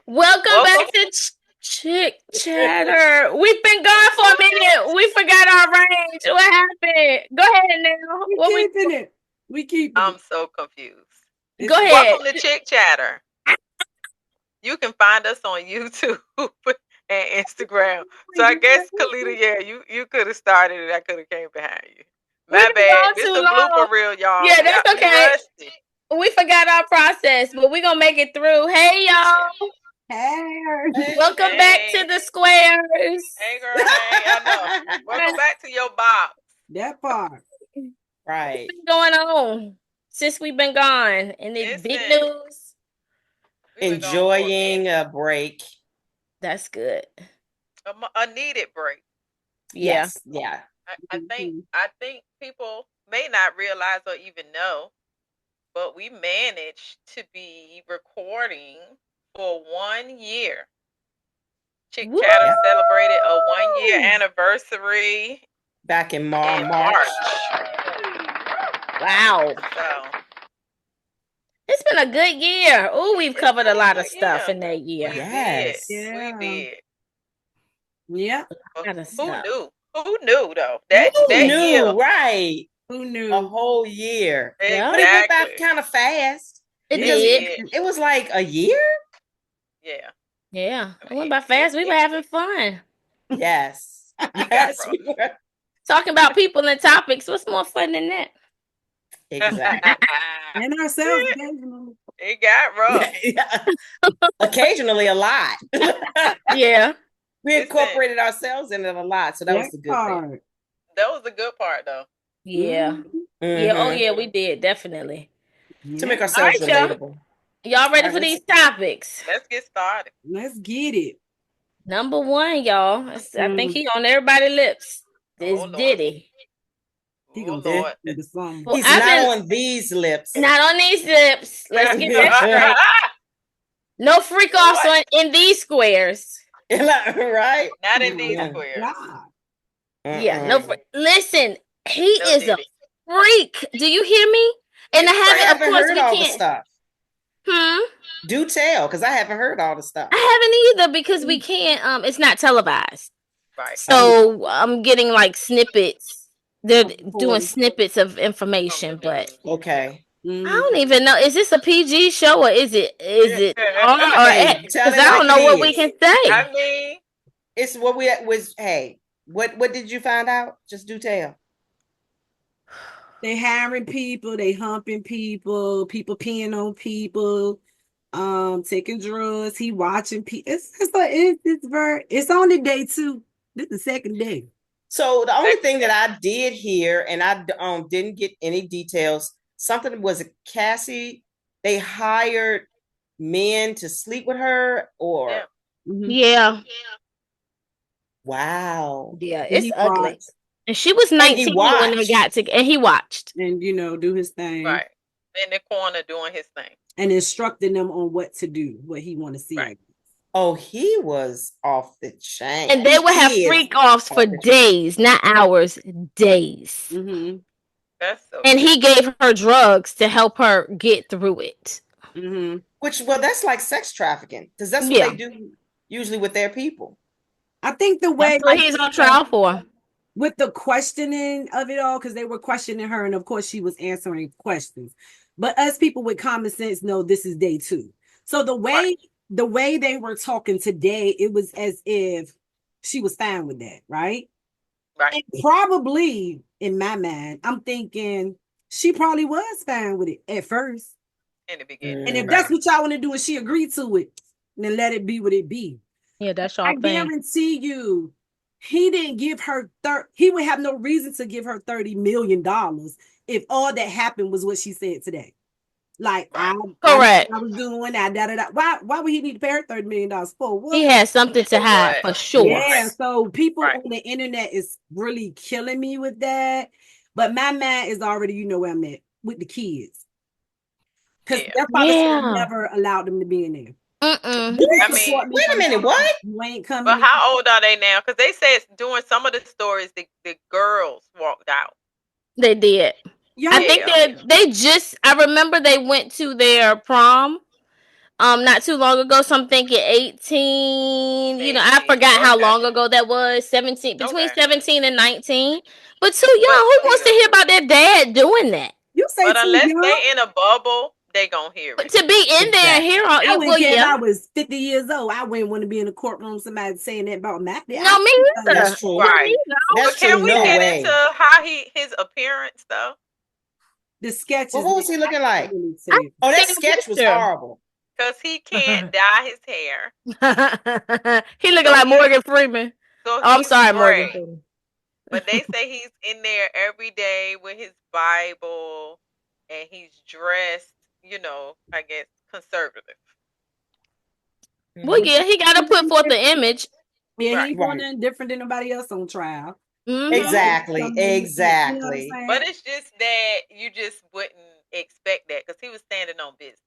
Welcome back Welcome. to Chick Chatter. We've been gone for a minute. We forgot our range. What happened? Go ahead now. We What we keeping it. We keeping I'm it. so confused. go It's ahead. Welcome to Chick Chatter. You can find us on YouTube and Instagram. So I guess Kalita, yeah, you could have started it. I could have came behind you. We've My been bad. gone This too a long. blooper reel, y'all. Yeah, that's We okay. rusty. We forgot our process, but we're gonna make it through. Hey Yeah. y'all. hair. Welcome back to Hey. the squares. Hey girl, hey. I know. Welcome back to your box. That part. What's Right. been going on since we've been gone? Any big Listen, news? we've been gone for a Enjoying minute. a break. That's good. A needed break. Yeah. Yes. Yeah. I think Mhm. I think people may not realize or even know, but we managed to be recording for 1 year. Chick Woo! Chatter Yep. celebrated a 1 year anniversary Back in in March. March. Wow. So It's been a good year. Oh, we've it's covered been a a lot of good stuff year. in that year. We did. Yes. We Yeah. did. Yeah. A But lot of who stuff. knew? Who knew though? Who That year. knew? Right. Who A knew? whole year. Yeah, But it went by Exactly. kind of fast it It because did. did. it was like a year. Yeah. Yeah, I it went mean, by fast. We were having fun. Yes. it got Yes, we were. Talking about people and topics. What's more fun than that? Exactly. And ourselves occasionally. it got rough. Yeah. Occasionally a lot. Yeah. We Listen, incorporated ourselves in it a lot. So that was That the good thing. part. that was the good part though. Yeah. Mhm. Yeah. Oh, Hmm. yeah, we did. Definitely. To make Yeah. All ourselves right, y'all. relatable. Y'all All ready right, for let's these topics? Let's get started. Let's get it. Number one, y'all. I think Mm. he on everybody's lips. This Oh Lord. Diddy. He Oh gonna eh, take Lord. me to something. Well, he's I've not been on these lips. not on these lips. Let's get that straight. No freak offs what? in these squares. Right? Not Oh in my these Yeah. squares. God. Yeah, no. Mm-mm. Listen, he No is a Diddy. freak. Do you hear me? And He's I I haven't. Of crazy. haven't course, heard we all the can't. stuff. Hmm. Do tell, because I haven't heard all the stuff. I haven't either because we can't. It's not televised, Right. Oh, so I'm getting like snippets. They're Of doing course. snippets of From the information, but news. okay. I Mm. don't even know. Is this a PG show or is it R or Hey, X? tell Because it I like don't it know what we is. can say. I mean, It's what we was. Hey, what did you find out? Just do tell. They hiring people, they humping people, people peeing on people, taking drugs. He watching people. It's only day two. This is the second day. So the only second thing that day. I did hear, and I didn't get any details. Something was Cassie. They hired men to sleep with her, Yeah. or Mhm. Yeah, wow. yeah, And it's he ugly. watched And she was And he 19 when they watched. got together, and he watched. and do his thing Right. In the corner doing his thing. and instructing them on what to do, what he want to see. Right. I guess. Oh, he was off the chain. And they would have He is freak offs for off the chain. days, not hours, days. Mm-hmm. That's so And he crazy. gave her drugs to help her get through it. Mm-hmm. Which, well, that's like sex trafficking because that's what Yeah, they do usually with their people. I think the that's way, what like he's you on said, trial for. with the questioning of it all, because they were questioning her, and of course she was answering questions. But us people with common sense know this is day two. So Right. the way they were talking today, it was as if she was fine with that, right? Right. And probably in my mind, I'm thinking she probably was fine with it at first. In the beginning. And if Right. that's what y'all want to do and she agreed to it, then let it be what it be. Yeah, that's I y'all thing. guarantee you, he didn't give her he would have no reason to give her $30 million if all that happened was what she said today. Like Right. I knew Correct. what I was doing. I da da da. Why would he need to pay her $30 million for He what? has something to For hide what? for sure. Yeah. Right. So people Right. on the internet is really killing me with that. But my mind is already, where I'm at with the kids. Because Yeah. their father should have Yeah. never allowed them to be in there. Mm-mm. You I didn't mean, support me Wait for a minute, nothing. what? You ain't coming but in. how old are they now? Because they said doing some of the stories, the girls walked out. They did. I Y'all, think Yeah. they just. I remember they went to their prom, not too long ago. So I'm thinking 18. I 18. forgot how Okay. long ago that was. 17, between Okay. 17 and 19. But too young. But Who wants to still. hear about their dad doing that? You say But too unless young. they in a bubble, they gonna hear But it. to be in there and Exactly. hear all I it, wouldn't well, care if yeah. I was 50 years old. I wouldn't want to be in a courtroom, somebody saying that about my dad. No, me either. That's true. No, Right. me either. But That's true. can we No get way. into how his appearance though? The Well, sketches, what man, was he I looking can't like? really I say. Oh, that seen a sketch was picture. horrible. Because he can't dye his hair, He looking so like he's Morgan Freeman. so Oh, I'm he's sorry, Morgan gray. Freeman. But they say he's in there every day with his Bible, and he's dressed, I guess conservative. Well, Mhm. yeah, he got to put forth the image. Yeah, he Right. ain't doing Right. nothing different than nobody else on trial. Hmm Exactly. You know what I'm Exactly. saying? But it's just that you just wouldn't expect that because he was standing on business.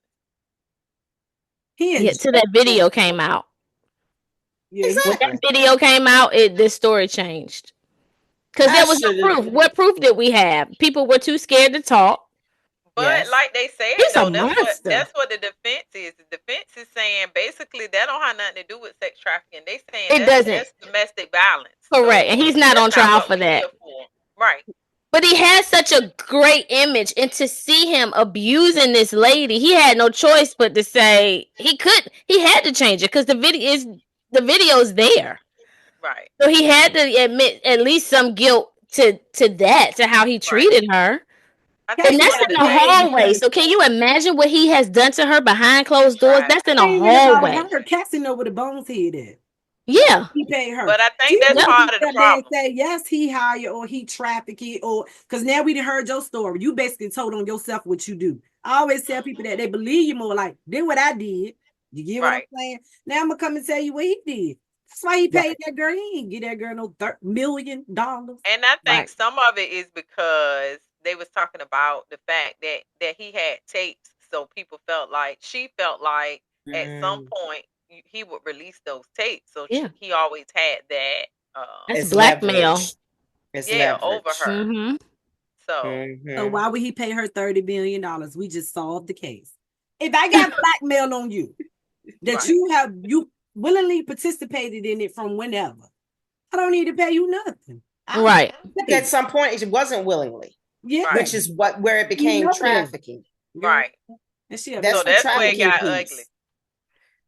He in Yeah, till that jail. video came out. Yeah, he, When that Exactly. video came out, this story changed. Because I there was no should have. proof. What proof did we have? People were too scared to talk. But Yes. like they said He's a though, that's what monster. that's what the defense is. The defense is saying basically that don't have nothing to do with sex trafficking. They saying It doesn't. that's domestic violence. Correct. And So he's not that's on not trial what for we that. here for. Right. But he has such a great image, and to see him abusing this lady, he had no choice but to say he had to change it because the video's there. Right. So he had to admit at least some guilt to how he Right. treated her. I And think Cassie that's one of in the the never told things hallway. because So can you imagine what he has done to her behind closed doors? right. That's in it a ain't even about hallway. her. Cassie know where the bones head at. Yeah. He paid her. But I She think that's Yep. just part of the sit there and problem. say, yes, he hired or he trafficked it, or because now we done heard your story. You basically told on yourself what you do. I always tell people that they believe you more, like, did what I did. You get what I'm Right. saying? Now I'm gonna come and tell you what he did. That's why he paid Right. that girl. He didn't get that girl no $1 million. And I think Right. some of it is because they was talking about the fact that he had tapes, so she felt like at some Mm. point he would release those tapes. So Yeah. he always had that, um, That's It's blackmail. leverage. It's yeah, over leverage. her. Mm-hmm. So So Hmm. why would he pay her $30 million? We just solved the case. If I got blackmail on you, that right, you willingly participated in it from whenever, I don't need to pay you nothing. I'll Right. pay. At some point, it wasn't willingly, Yeah, right, which is where it you became know that, trafficking. girl. right. And she a So That's mess. the that's where it trafficking got ugly. piece.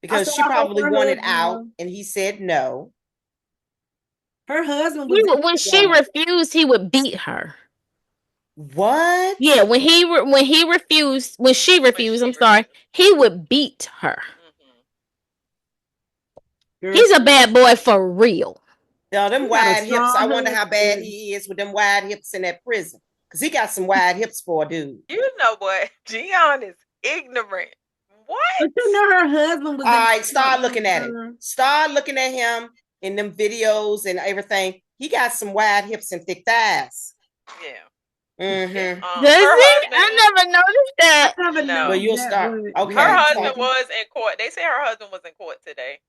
I Because said she I hope probably her wanted out husband, and he said no. her husband was When she refused, he would beat her. What? Yeah, when she When refused, she I'm sorry, he would beat her. hmm girl. He's a bad boy for real. Now, them She got a wide hips, I strong wonder how bad husband. he is with them wide hips in that prison. Because he got some wide hips for a dude. You know what? Gian is ignorant. What? But you know her husband was All in right, start with looking at him. her. Start looking at him in them videos and everything. He got some wide hips and thick thighs. Yeah. Mm-hmm. Does Her he? husband. I never noticed I that. never No. Well, noticed you'll that, start. but Her Okay. husband Start. was in court. They say her husband was in court today.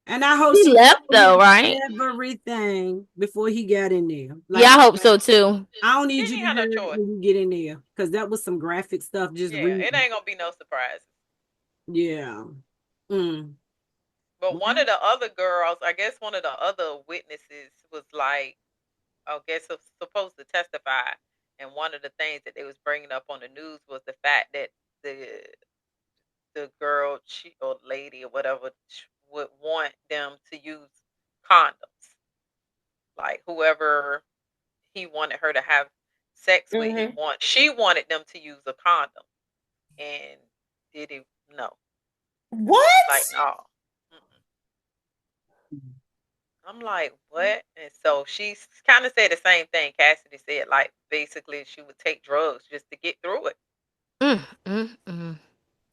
and I hope He she left told though, him right? everything before he got in there. Yeah, Like, I hope so too. I don't He need you didn't to have no hear it choice. when you get in there because that was some graphic stuff. Just Yeah, read. it ain't gonna be no surprise. Yeah. Mm. But one Well, of the other girls, I guess one of the other witnesses was like, I guess supposed to testify. And one of the things that they was bringing up on the news was the fact that the girl, she or lady or whatever, would want them to use condoms. Like whoever he wanted her to have sex with, Mm-hmm. she wanted them to use a condom, and Diddy no, like What? no. Mm-mm. I'm like, what? And so she kind of said the same thing Cassidy said. Like basically, she would take drugs just to get through it. Mm, mm, mm.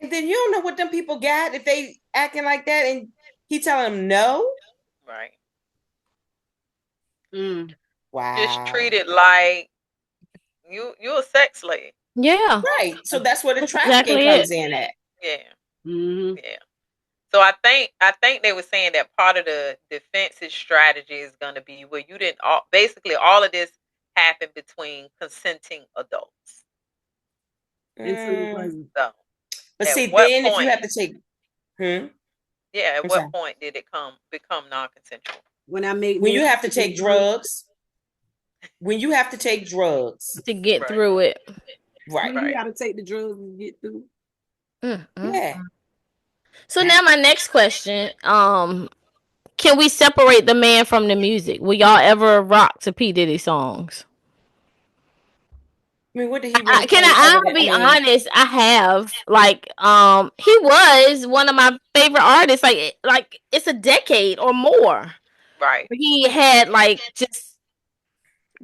And then you don't know what them people got if they acting like that, and he telling them no. Right. mm. Just Wow. treat it like you a sex slave. Yeah, Right. So that's where the that's trafficking exactly it. comes in at. Yeah. Mm-hmm. Yeah. So I think they were saying that part of the defense's strategy is going to be where you didn't basically all of this happened between consenting adults. And so it Mm. wasn't. So But at see, what then if you point? have to take Hmm? Yeah, at I'm sorry. what point did it become non-consensual? When I make When me you have to take drugs, when you have to take drugs, To get Right. through it. right? when you Right. gotta take the drugs to get through. Yeah. So now my next question, can we separate the man from the music? Will y'all ever rock to P Diddy songs? I mean, what did he really Can play other I'll than? I be mean, honest, I have like he was one of my favorite artists. Like it's a decade or more. Right. He had like just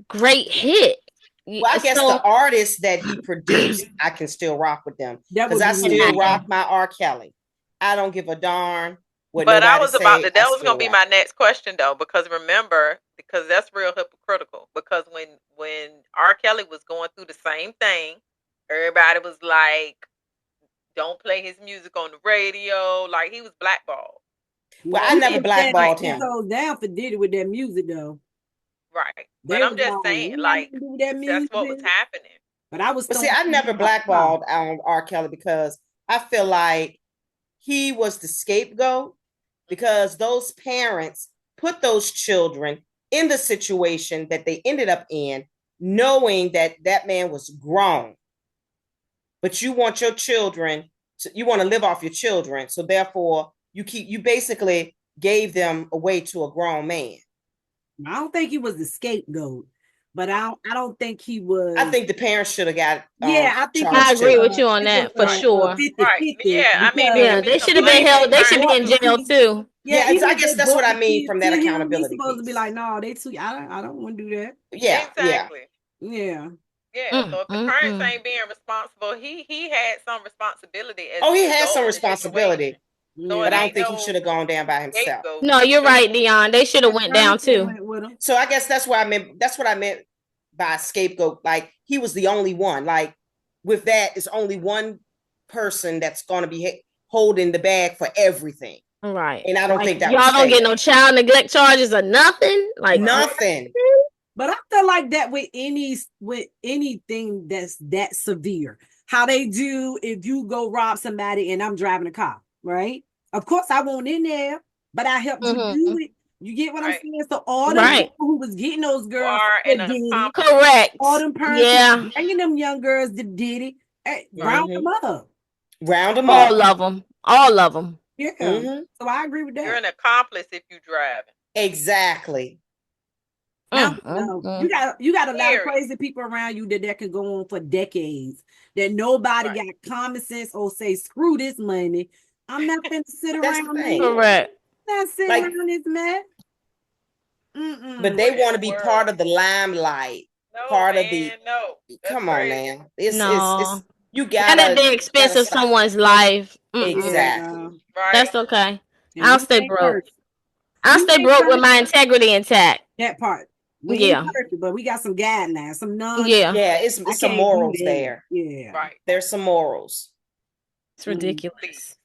great hit. well, I guess the So artists that he produced, I can still rock with them That because would I be me. still okay. rock my R. Kelly. I don't give a darn what But I nobody was about to. say. I That was still going to be rock. my next question, though, because remember, because that's real hypocritical. Because when R. Kelly was going through the same thing, everybody was like, "Don't play his music on the radio." Like he was blackballed. Well, Well, I he never been shutting Like blackballed him. episodes down for Diddy with that music though. right. But They I'm was just like, saying, we got like nothing to do with that that's what was music. happening. But I was But see, throwing I never people out the car. blackballed R. Kelly because I feel like he was the scapegoat because those parents put those children in the situation that they ended up in, knowing that that man was grown. But you want your children you want to live off your children, so therefore you basically gave them away to a grown man. I don't think he was the scapegoat, but I don't think he I was. think the parents should have got Yeah, I think I charged agree too. with you on it was that for Right. sure. 50 Right. 50 Yeah. I mean, it because Yeah, could be they some should have been blame held. even They if they should have behind been brought in the it. jail kids, too. yeah, Yeah, even I if guess they that's what brought I the mean kids from to that him, he's accountability supposed to be piece. like, no, they too. I don't want to do that. Yeah, yeah. Exactly. Yeah, Yeah. Mm, So if the mm, parents mm. ain't being responsible, he had some responsibility as Oh, he the had adult some in the situation. responsibility, So but it yeah. I don't ain't think he no should have gone down by himself. scapegoat. No, He you're should have right, went. Dion. They should have His went down parents that too. went with him. So I guess that's what I meant. That's what I meant by scapegoat. Like he was the only one. Like with that, it's only one person that's going to be holding the bag for everything, Right. and I don't Like think that was y'all don't get fair. no child neglect charges or nothing. Like But Nothing. but I feel like that with anything that's that severe. How they do if you go rob somebody and I'm driving a car, right? Of course I won't in there, but I helped you do mhm. it. You get what I'm Right. saying? So all them Right. people who was getting those You girls are for an Diddy, accomplice. all Correct. them parents who Yeah. was bringing them young girls to Diddy, Right. round them Mm-hmm. up. Round them All up. of them. All of them. Yeah. Mm-hmm. So I agree with You're that. an accomplice if you driving. Exactly. Now, Mm, mm, no, mm. you got a lot of Period. crazy people around you that can go on for decades. That nobody Right. got common sense or say screw this money. I'm not going to sit That's the around this. thing. Correct. Not sitting Like, around this mess. but Mm-mm. they What in want to the be world? part of the limelight, No, part of the. man. No. That's Come on crazy. now, it's No. you Not at gotta the you gotta expense of stop. someone's life. Mm-mm. Yeah. Exactly. Right. That's okay. And I'll we stay ain't broke. perfect. I'll We stay ain't broke with my perfect. integrity intact. That part. We ain't Yeah. perfect, but we got some guidelines, some non. Yeah. Yeah, I it's some can't do morals that. there. Yeah. Right. There's some morals. It's Mm. Please. ridiculous.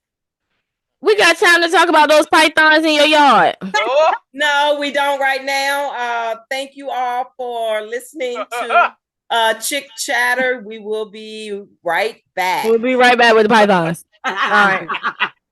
We Yes. got time to talk about those pythons in your yard. Oh. No, we don't right now. Thank you all for listening to Chick Chatter. We will be right back. We'll be right back with the pythons. All right.